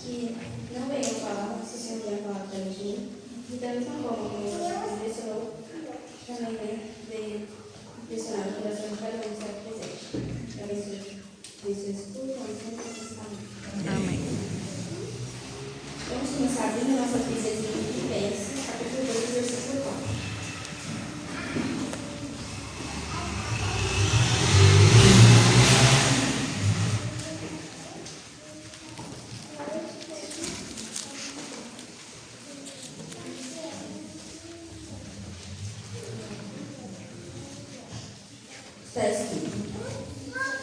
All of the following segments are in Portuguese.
que não venham falar se o Senhor venha falar através de mim. E da mesma forma como ele impressionou, também veio impressionar o coração de cada um que está presente. Abençoe vocês por Amém. Vamos começar abrindo nossas Bíblias em Filipenses, capítulo 2, versículo 4. Está escrito: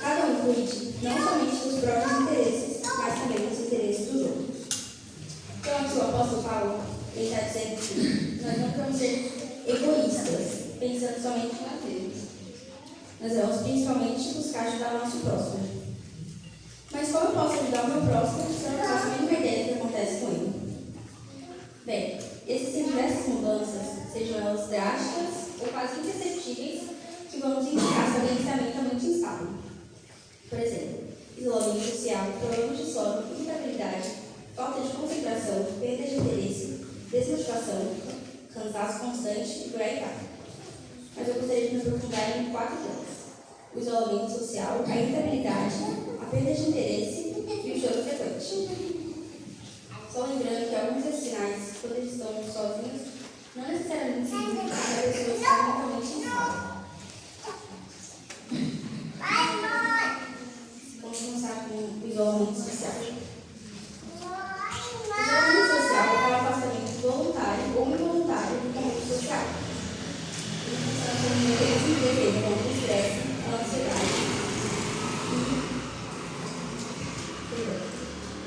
cada um cuide não somente dos próprios interesses, mas também dos interesses dos outros. Então, aqui o apóstolo Paulo está dizendo que nós não podemos ser egoístas, pensando somente em nós mesmos. Nós vamos principalmente buscar ajudar o nosso próximo. Mas como eu posso ajudar o meu próximo se eu não faço a mínima ideia do que acontece com ele? Bem, existem diversas mudanças, sejam elas drásticas ou quase imperceptíveis, que vamos indicar se alguém está mentalmente instável. Por exemplo, isolamento social, problemas de sono, irritabilidade, falta de concentração, perda de interesse, desmotivação, cansaço constante e por aí vai. Mas eu gostaria de me aprofundar em 4 temas: o isolamento social, a irritabilidade, a perda de interesse e o choro frequente. Só lembrando que alguns desses sinais, quando eles estão sozinhos, não necessariamente significam que a pessoa está mentalmente instável. Vamos começar com o isolamento social. O isolamento social é o afastamento voluntário ou involuntário do convívio social. Ele funciona como um mecanismo de defesa contra o estresse, a ansiedade.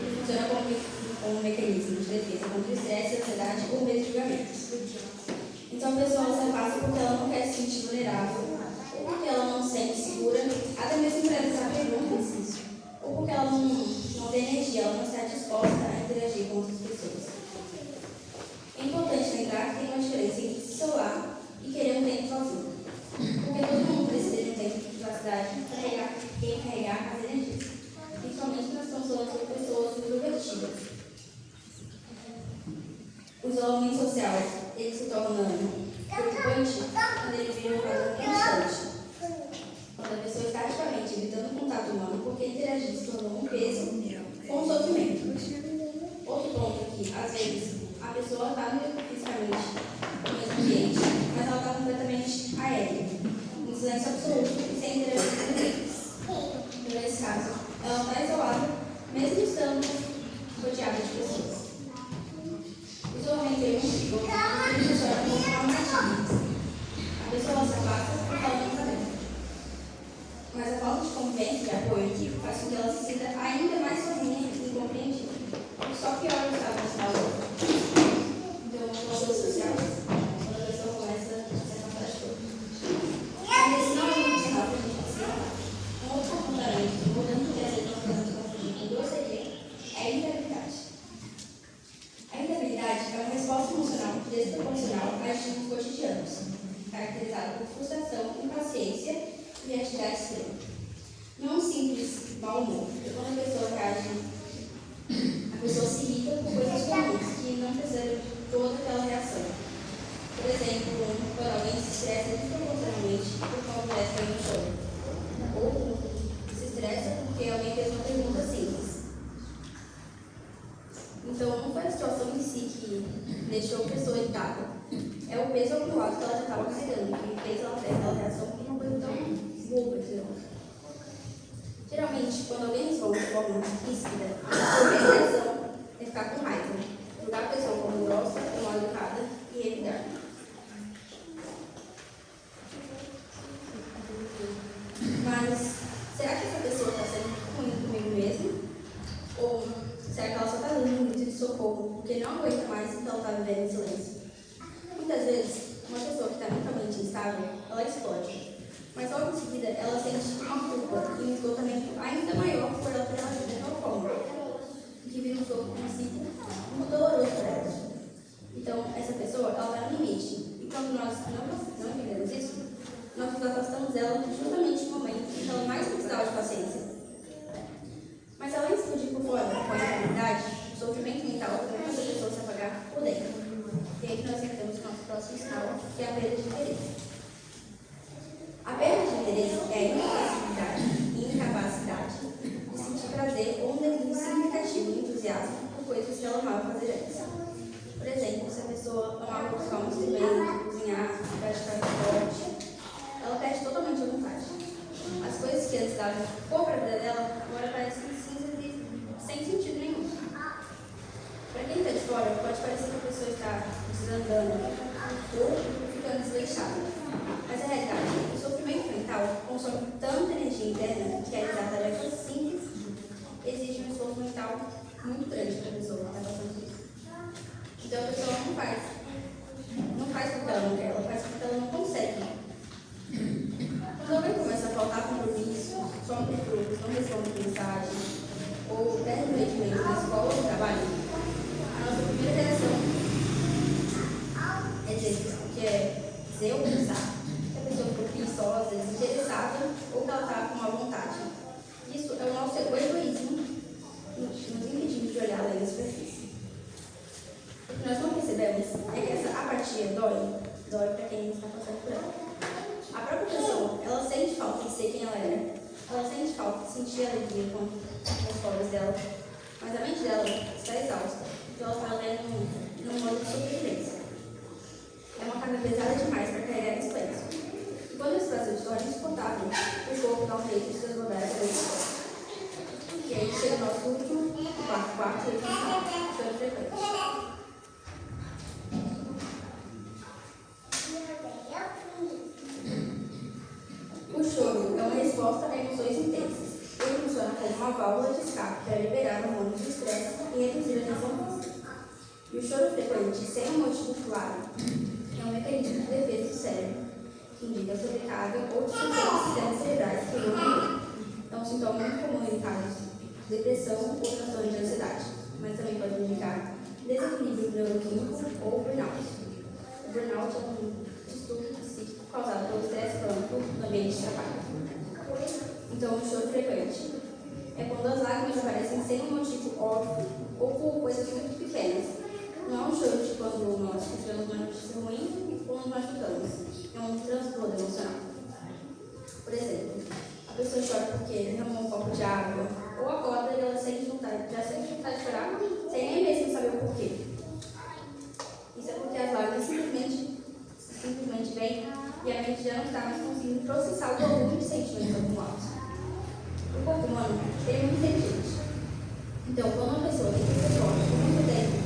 Ele funciona como um mecanismo de defesa contra o estresse, a ansiedade ou medo de julgamento. Então a pessoa se afasta porque ela não quer se sentir vulnerável, ou porque ela não se sente segura, até mesmo para realizar perguntas, ou porque ela não tem energia, ela não está disposta a interagir com outras pessoas. É importante lembrar que tem uma diferença entre se isolar e querer um tempo sozinho, porque todo mundo precisa de um tempo de privacidade para recarregar as energias, principalmente quando estamos falando sobre pessoas introvertidas. O isolamento social ele se torna preocupante quando ele vira um padrão constante. Quando a pessoa está ativamente evitando contato humano porque interagir se tornou um peso com o sofrimento. Outro ponto é que, às vezes, a pessoa está fisicamente no mesmo ambiente, mas ela está completamente aérea, em silêncio absoluto e sem interagir com ninguém. Nesse caso, ela está isolada, mesmo estando rodeada de pessoas. O isolamento é um perigo, funciona como uma armadilha. A pessoa se afasta porque ela não está bem. Mas a falta de convivência e apoio faz com que ela se sinta ainda mais sozinha e incompreendida. Só piora o estado mental. Então, os valores sociais, quando a pessoa começa a se afastar de tudo. Mas esse não é um sinal para a gente ensinar. Um outro comportamento importante que às vezes nós podemos confundir com grosseria é a irritabilidade. A irritabilidade é uma resposta emocional desproporcional a estímulos cotidianos, caracterizada por frustração, impaciência e atividade extrema. Não é um simples mau humor, porque quando a pessoa reage, a pessoa se irrita por coisas comuns, que não precisam de toda aquela reação. Por exemplo, quando alguém se estressa desproporcionalmente por causa do gesto no chão, ou se estressa porque alguém fez uma pergunta simples. Então, não foi a situação em si que deixou a pessoa irritada, é o peso acumulado que ela já estava carregando, que fez ela ter aquela reação por uma coisa tão boba, Geralmente, quando alguém responde de forma ríspida, a primeira reação é ficar com raiva, julgar a pessoa como grossa ou mal educada e evitar. Mas, será que essa pessoa está sendo ruim comigo mesmo? Ou será que ela só está dando um grito de socorro porque não aguenta mais e então está vivendo em silêncio? Muitas vezes, uma pessoa que está mentalmente instável, ela explode. Mas logo em seguida, ela sente uma culpa e um esgotamento ainda maior por ela ter agido de tal forma, que vira um soco consigo muito doloroso para ela. Então, essa pessoa, ela está no limite. E quando nós não entendemos isso, nós nos afastamos dela justamente no momento em que ela mais precisava de paciência. Mas além de explodir por fora com a irritabilidade, o necessidade for para a vida dela, agora parece cinza e sem sentido nenhum. Para quem está de fora, pode parecer que a pessoa está desandando ou ficando desleixada. Mas a realidade é que o sofrimento mental consome tanta energia interna que realizar tarefas simples exige um esforço mental muito grande para a pessoa que está passando por isso. Então a pessoa não faz porque ela não quer, ela faz porque ela não consegue. Quando alguém começa a faltar compromisso, some de grupos, não responde mensagem, ou perde o rendimento na escola ou no trabalho, a nossa primeira reação é dizer ou pensar que a pessoa ficou preguiçosa, desinteressada ou que ela está com má vontade. Isso é o nosso egoísmo nos impedindo de olhar além da superfície. O que nós não percebemos é que essa apatia dói para quem está passando por ela. A própria pessoa, ela sente falta de ser quem ela era. Ela sente falta de sentir alegria com as folgas dela. Mas a mente dela está exausta. Então ela está lendo num modo de sobrevivência. É uma carga pesada demais para carregar esse peso. E quando esse vazio se torna insuportável, o corpo dá um jeito de transbordar essa dor. E aí chega o nosso último quarto e choro frequente. O choro é uma resposta a emoções intensas. Ele funciona como uma válvula de escape para liberar hormônios do estresse e reduzir a tensão física. E o choro frequente, sem um motivo claro, é um mecanismo de defesa do cérebro, que indica sobrecarga ou disfunção dos sistemas cerebrais que eu é um sintoma muito comum em casos de depressão ou transtorno de ansiedade, mas também pode indicar desequilíbrio neuroquímico ou burnout. O burnout é um distúrbio psíquico causado pelo estresse crônico no ambiente de trabalho. Então, o choro frequente é quando as lágrimas aparecem sem um motivo óbvio ou por coisas muito pequenas. Não é um choro de quando nós recebemos uma notícia ruim ou nos machucamos. É um transbordo emocional. Por exemplo, a pessoa chora porque derramou um copo de água, ou acorda e ela já sente vontade de chorar, sem nem mesmo saber o porquê. Isso é porque as lágrimas simplesmente vêm e a mente já não está mais conseguindo processar o volume de sentimentos acumulados. O corpo humano é muito inteligente. Então, quando uma pessoa tem que ser forte por muito tempo,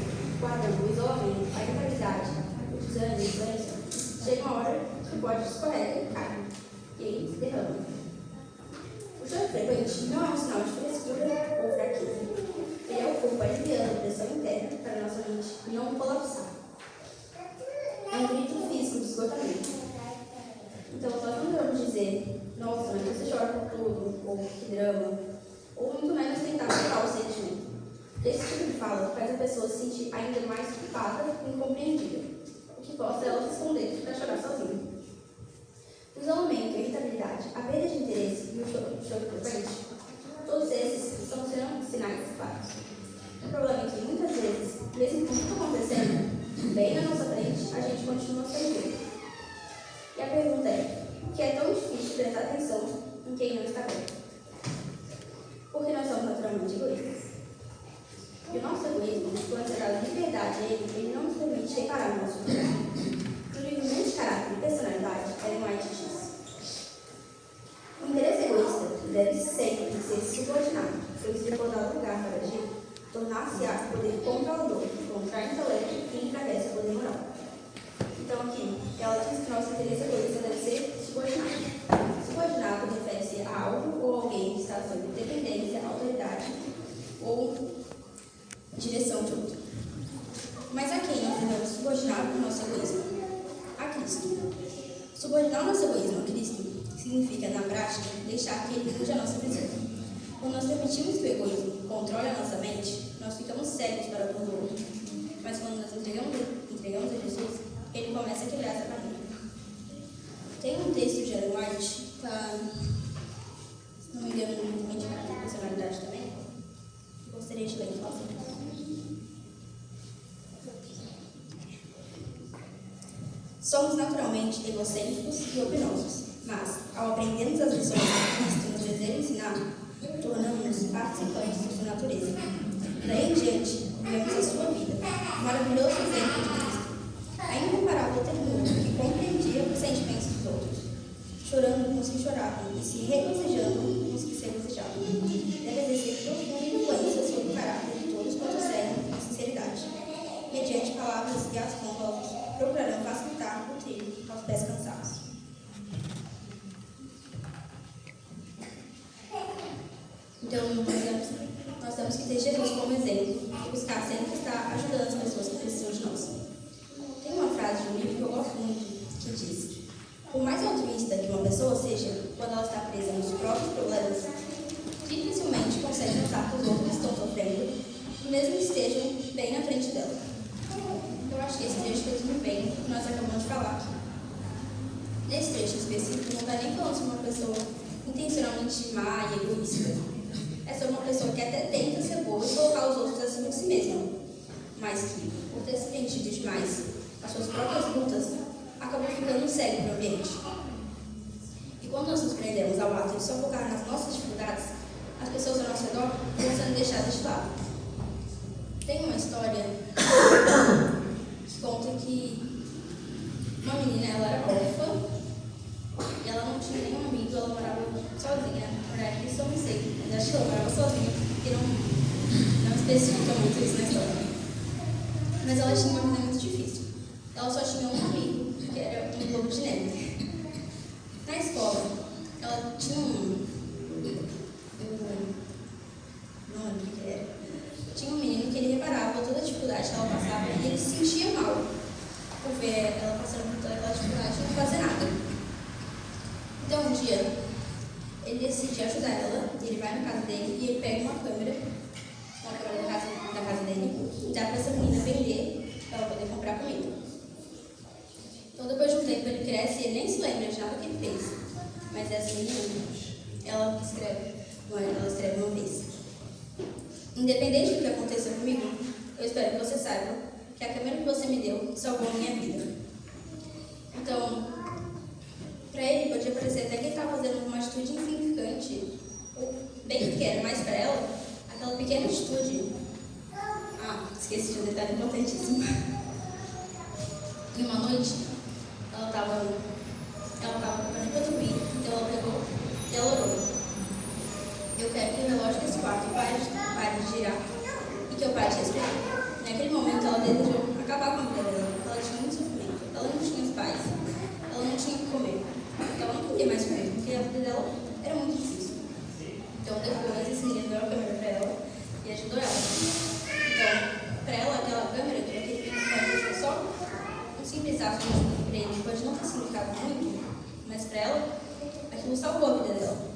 guardando o isolamento, a vitalidade, o desânimo, a influência, chega uma hora que pode escorregar e cai. E aí se derrama. O choro frequente não é um sinal de frescura ou fraqueza. Ele é o corpo aliviando a pressão interna para a nossa mente não colapsar. É um grito físico de esgotamento. Então, só quando vamos dizer, nossa, mas você chora por tudo, ou que drama, ou muito menos tentar controlar o sentimento. Esse tipo de fala faz a pessoa se sentir ainda mais culpada e incompreendida, o que força ela a se esconder para chorar sozinha. O isolamento, a irritabilidade, a perda de interesse e o choro frequente, todos esses são sinais claros. O problema é que muitas vezes, mesmo com tudo acontecendo, bem na nossa frente, a gente continua sem ver. E a pergunta é, por que é tão difícil prestar atenção em quem não está bem? Porque nós somos naturalmente egoístas. E o nosso egoísmo, quando é dado liberdade a ele não nos permite reparar no nosso problema. No livro Mente, Caráter e Personalidade, Ellen White diz: o interesse egoísta deve sempre ser subordinado, pois se for dar lugar para agir, tornar-se-á poder controlador, contrai o intelecto e enfraquece o poder moral. Então, aqui, ela diz que nosso interesse egoísta deve ser subordinado. Subordinado refere-se a algo ou alguém que está sob dependência, autoridade ou direção de outro. Mas a quem nós devemos subordinar o nosso egoísmo? A Cristo. Subordinar o nosso egoísmo a Cristo significa, na prática, deixar que Ele mude a nossa prisão. Quando nós permitimos que o egoísmo controle a nossa mente, nós ficamos cegos para o do outro. Mas quando nós entregamos a Jesus, Ele começa a quebrar essa barreira. Tem um texto de Ellen White, se não me engano, no Mente, Caráter e Personalidade também. Gostaria de ler e falar sobre isso. Somos naturalmente egocêntricos e opinosos, mas, ao aprendermos as lições que Cristo nos deseja ensinar, tornamos-nos participantes de sua natureza. Daí em diante, vivemos a sua vida, o maravilhoso exemplo de Cristo, a incomparável ternura que compreendia os sentimentos dos outros. chorando com os que choravam e se regozijando com os que se regozijavam. Deve exercer profunda influência sobre o caráter de todos quantos seguem com sinceridade. Mediante palavras e as quais procurarão facilitar o trilho aos pés cansados. Então, nós temos que ter Jesus como exemplo e buscar sempre estar ajudando as pessoas que precisam de nós. Tem uma frase de um livro que eu gosto muito, que diz: por mais altruísta que uma pessoa seja, quando ela está presa nos próprios problemas, dificilmente consegue notar que os outros estão sofrendo, mesmo que estejam bem na frente dela. Eu acho que esse trecho resume bem o que nós acabamos de falar aqui. Nesse trecho específico, não está nem falando sobre uma pessoa intencionalmente má e egoísta. É sobre uma pessoa que até tenta ser boa e colocar os outros acima de si mesma, mas que, por ter se preenchido demais as suas próprias lutas, acabou ficando cego para o ambiente. E quando nós nos prendemos ao ato de só focar nas nossas dificuldades, as pessoas ao nosso redor vão sendo deixadas de lado. Tem uma história que conta que uma menina, ela era órfã e ela não tinha nenhum amigo, ela morava sozinha. Na verdade, isso eu não sei, mas acho que ela morava sozinha, porque não especifica muito isso na história. Mas ela tinha uma vida muito difícil. Ela só tinha um amigo, que era um globo de neve. Na escola, ela tinha não lembro o que era. Tinha um menino que ele reparava toda a dificuldade que ela passava e ele se sentia mal por ver ela passando por toda aquela dificuldade e não fazer nada. Então, um dia, ele decide ajudar ela, ele vai na casa dele e ele pega uma câmera da casa dele e dá para essa menina vender para ela poder comprar comida. Então, depois de um tempo, ele cresce e ele nem se lembra de nada que ele fez. Mas essa menina, ela escreve uma vez: independente do que aconteça comigo, eu espero que você saiba que a câmera que você me deu salvou a minha vida. Então, para ele, podia parecer até que ele estava fazendo uma atitude insignificante, ou bem pequena, mas para ela, aquela pequena atitude... esqueci de um detalhe importantíssimo. E uma noite, ela estava preparando para dormir, então ela pegou e ela orou: eu quero que o relógio desse quarto pare de girar e que eu pare de respirar. Naquele momento, ela desejou acabar com a vida dela, porque ela tinha muito sofrimento, ela não tinha os pais, ela não tinha o que comer. Então, ela não queria mais comer, porque a vida dela era muito difícil. Então, depois, esse menino deu a câmera para ela e ajudou ela. Então, para ela, aquela câmera, aquele vídeo foi só um simples ato de emprego, pode não ter significado muito, mas para ela, aquilo salvou a vida dela.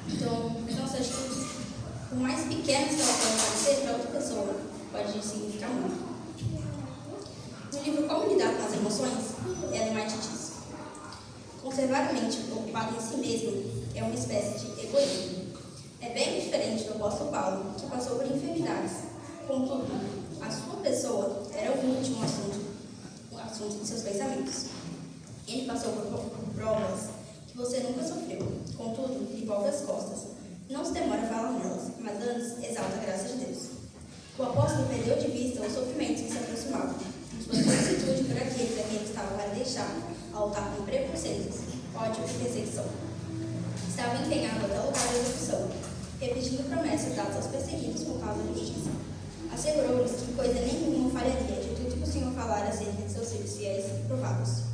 Então, as nossas atitudes, por mais pequenas que elas possam parecer, para outra pessoa pode significar muito. No livro Como Lidar com as Emoções, Ellen White diz: conservar a mente ocupada em si mesmo é uma espécie de egoísmo. É bem diferente do apóstolo Paulo, que passou por enfermidades. Contudo, a sua pessoa era o último assunto de seus pensamentos. Ele passou por provas que você nunca sofreu. Contudo, lhe volta as costas. Não se demora a falar nelas, mas antes exalta a graça de Deus. O apóstolo perdeu de vista os sofrimentos que se aproximavam, sua solicitude por aqueles a quem ele estava para deixar, ao lutar com preconceitos, ódio e perseguição. Estava empenhado até o lugar da execução, repetindo promessas dadas aos perseguidos por causa da justiça. Assegurou-lhes que coisa nenhuma falharia de tudo que o Senhor falara acerca de seus filhos fiéis e provados.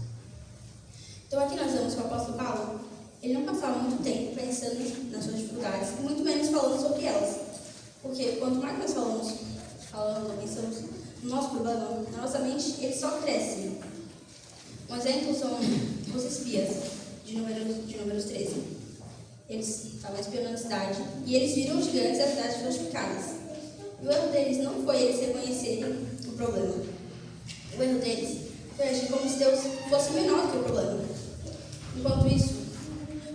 Então aqui nós vemos que o apóstolo Paulo, ele não passava muito tempo pensando nas suas dificuldades, e muito menos falando sobre elas. Porque quanto mais nós falamos ou pensamos no nosso problema, na nossa mente, ele só cresce. Um exemplo são os espias de Números 13. Eles estavam espiando a cidade e eles viram os gigantes e as cidades fortificadas. E o erro deles não foi eles reconhecerem o problema. O erro deles foi agir como se Deus fosse menor que o problema. Enquanto isso,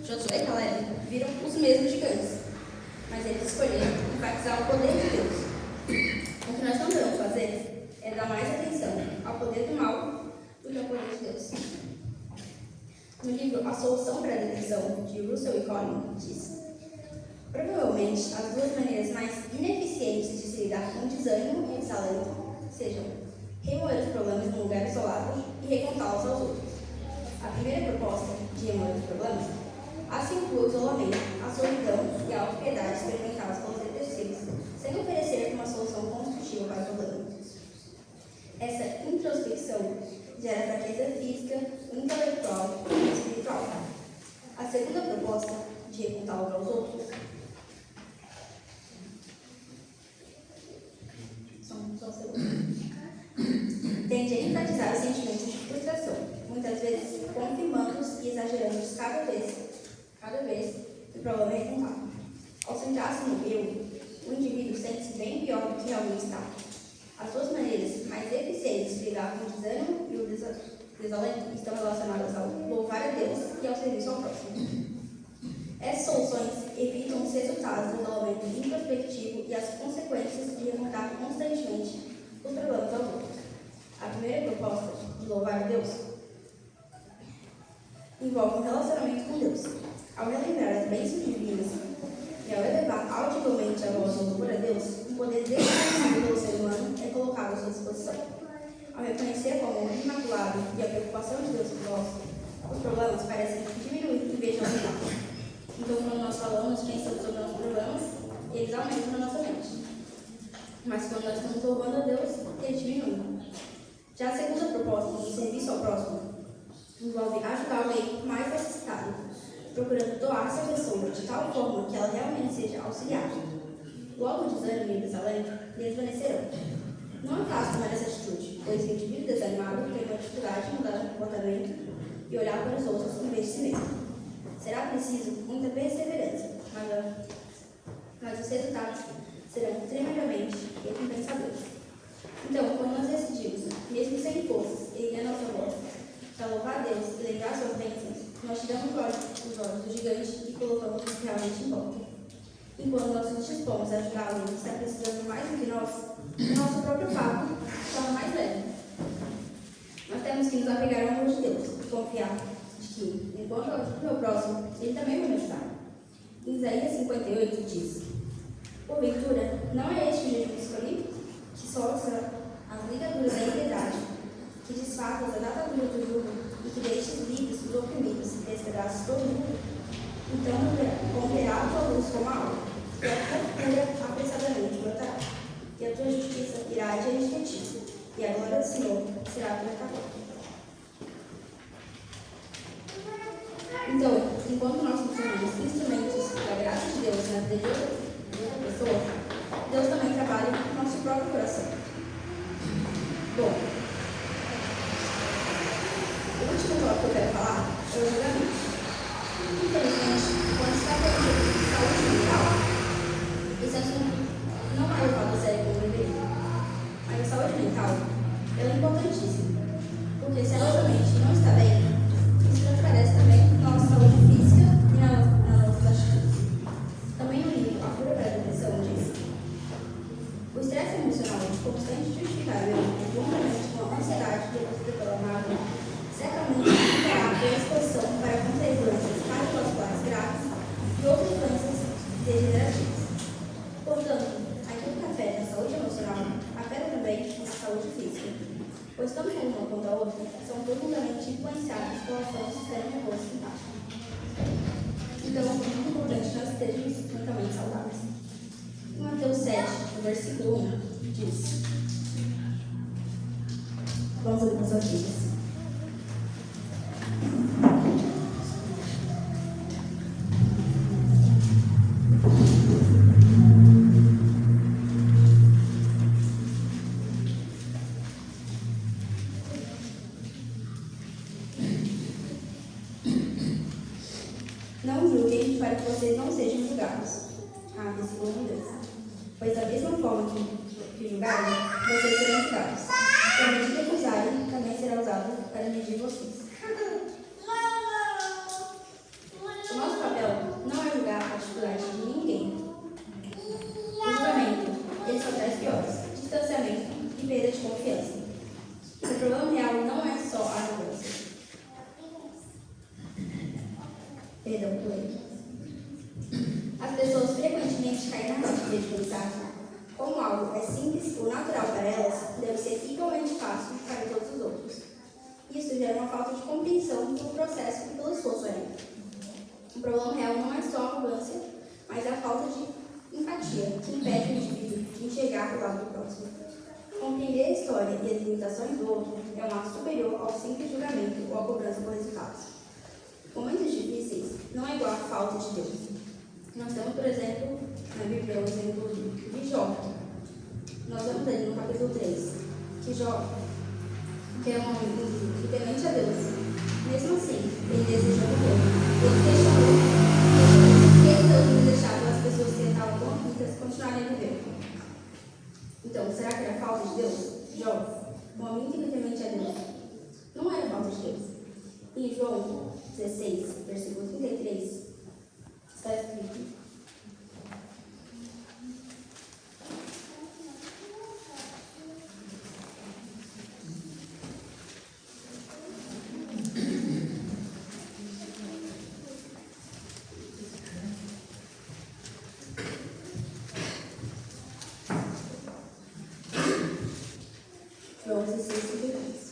Josué e Caleb viram os mesmos gigantes, mas eles escolheram enfatizar o poder de Deus. O que nós não devemos fazer é dar mais atenção ao poder do mal do que ao poder de Deus. No livro A Solução para a Depressão, de Russell e Collin, diz: provavelmente as duas maneiras mais ineficientes de se lidar com o desânimo e o desalento sejam remover os problemas num lugar isolado e recontá-los aos outros. A primeira proposta de remover os problemas apazigua o isolamento, a solidão e a autopiedade experimentados pelos depressivos, sem oferecer uma solução construtiva para o problema. Essa introspecção gera fraqueza física, intelectual e espiritual. A segunda proposta, de recontar uns aos outros, tende a enfatizar os sentimentos de frustração, muitas vezes confirmando-os e exagerando-os cada vez que o problema é recontado. Ao centrar-se no eu, o indivíduo sente-se bem pior do que realmente está. As duas maneiras mais eficientes de lidar com o desânimo e o desalento estão relacionadas ao louvar a Deus e ao serviço ao próximo. Essas soluções evitam os resultados do isolamento introspectivo e as consequências de remontar constantemente os problemas aos outros. A primeira proposta, de louvar a Deus, envolve um relacionamento com Deus. Ao relembrar as bênçãos divinas e ao elevar audivelmente a voz do louvor a Deus, um poder desconhecido pelo ser humano é colocado à sua disposição. Ao reconhecer como o imaculado e a preocupação de Deus por nós, os problemas parecem diminuir em vez de aumentar. Então, quando nós falamos, pensamos sobre nossos problemas, eles aumentam na nossa mente. Mas quando nós estamos louvando a Deus, eles diminuem. Já a segunda proposta, de serviço ao próximo, envolve ajudar alguém mais necessitado, procurando doar-se à pessoa de tal forma que ela realmente seja auxiliada. Logo o desânimo e o desalento desvanecerão. Não é fácil tomar essa atitude, pois o indivíduo desanimado tem uma dificuldade de mudar o comportamento e olhar para os outros em vez de si mesmo. Será preciso muita perseverança, mas os resultados serão tremendamente recompensadores. Então, quando nós decidimos, mesmo sem forças, erguer a nossa voz, para louvar a Deus e lembrar suas bênçãos, nós tiramos os olhos do gigante e colocamos o que realmente importa. E quando nós nos dispomos a ajudar alguém que está precisando mais do que nós, o nosso próprio fardo se torna mais leve. Nós temos que nos apegar ao amor de Deus e confiar de que, enquanto eu ajudo o meu próximo, ele também vai me ajudar. Em Isaías 58 diz: porventura, não é este o jejum que escolhi, que solta as ligaduras da impiedade, que desfaça as ataduras do jugo e que deixe livres os oprimidos e despedaços todo mundo? Então romperá a tua luz como a alva, e a tua cura apressadamente brotará, e a tua justiça irá adiante de ti, e a glória do Senhor será a tua capa. Então, enquanto nós nos tornamos instrumentos da graça de Deus na vida de outra pessoa, Deus também trabalha no nosso próprio coração. Bom, o último tópico que eu quero falar é o julgamento. Infelizmente, quando se trata de saúde mental, esse assunto não é levado a sério como deveria. Mas a saúde mental é importantíssima, porque se a nossa mente não está bem, isso transparece também na nossa saúde física e nas nossas atitudes. Também o livro A Cura para a Depressão diz: o estresse emocional constante e justificável, juntamente com a ansiedade produzida pela mágoa, certamente implicará a exposição para conter doenças cardiovasculares graves e outras doenças degenerativas. Portanto, aquilo que afeta a saúde emocional afeta também a saúde física, pois tanto uma quanto a outra são profundamente influenciadas pela ação do sistema nervoso simpático. Então, é muito importante que nós estejamos mentalmente saudáveis. Em Mateus 7, no versículo 1, diz: vamos ler com suas vidas. Não julguem para que vocês não sejam julgados. Versículo 2. Pois da mesma forma que julgarem, vocês serão julgados. E a medida que usarem também será usada para medir vocês. O nosso papel não é julgar a atitude de ninguém. O julgamento, ele só traz piores, distanciamento e perda de confiança. O problema real não é só a arrogância. Perdão por ele. As pessoas frequentemente caem na armadilha de pensar como algo é simples ou natural para elas, deve ser igualmente fácil para todos os outros. Isso gera uma falta de compreensão do processo e pelo esforço ali. O problema real não é só a arrogância, mas a falta de empatia que impede o indivíduo de enxergar o lado do próximo. Compreender a história e as limitações do outro é um ato superior ao simples julgamento ou à cobrança por resultados. Momentos difíceis não é igual à falta de Deus. Nós temos, por exemplo, na Bíblia, o exemplo de Jó. Nós vemos ali no capítulo 3, que Jó, que é um homem humilde e temente a Deus, mesmo assim, ele desejou morrer. Ele deixava as pessoas que estavam tão aflitas continuarem a viver. Então, será que era falta de Deus? Jó, um homem temente a Deus, não era falta de Deus. Em João 16, versículo 33, está escrito: João 16, 33.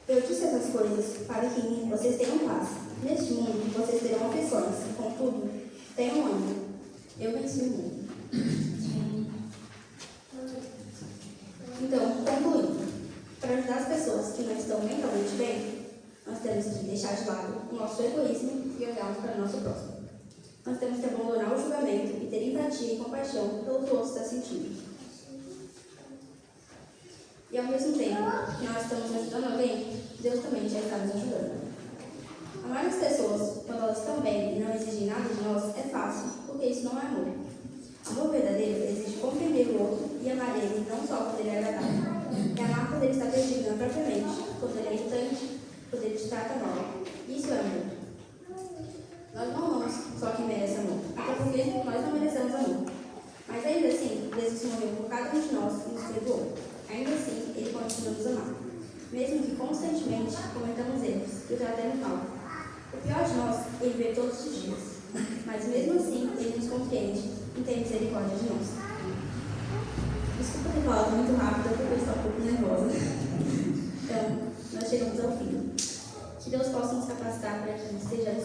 Eu disse essas coisas para que em mim vocês tenham paz. Neste mundo vocês terão aflições, contudo, tenham ânimo. Eu venci o mundo. Então, concluindo, para ajudar as pessoas que não estão mentalmente bem, nós temos que deixar de lado o nosso egoísmo e olharmos para o nosso próximo. Nós temos que abandonar o julgamento e ter empatia e compaixão pelo que o outro está sentindo. E ao mesmo tempo que nós estamos ajudando alguém, Deus também já está nos ajudando. Amar as pessoas, quando elas estão bem e não exigem nada de nós, é fácil, porque isso não é amor. Amor verdadeiro exige compreender o outro e amar ele não só quando ele é agradável. É amar quando ele está perdido na própria mente, quando ele é irritante, quando ele te trata mal. Isso é amor. Nós não amamos só quem merece amor, até porque nós não merecemos amor. Mas ainda assim, Jesus morreu por cada um de nós e nos perdoou. Ainda assim, ele continua nos amar, mesmo que constantemente cometamos erros e o tratemos mal. O pior de nós, ele vê todos os dias, mas mesmo assim, ele nos compreende e tem misericórdia de nós. Desculpa ter falado muito rápido, porque eu estou um pouco nervosa. Então, nós chegamos ao fim. Que Deus possa nos capacitar para que estejamos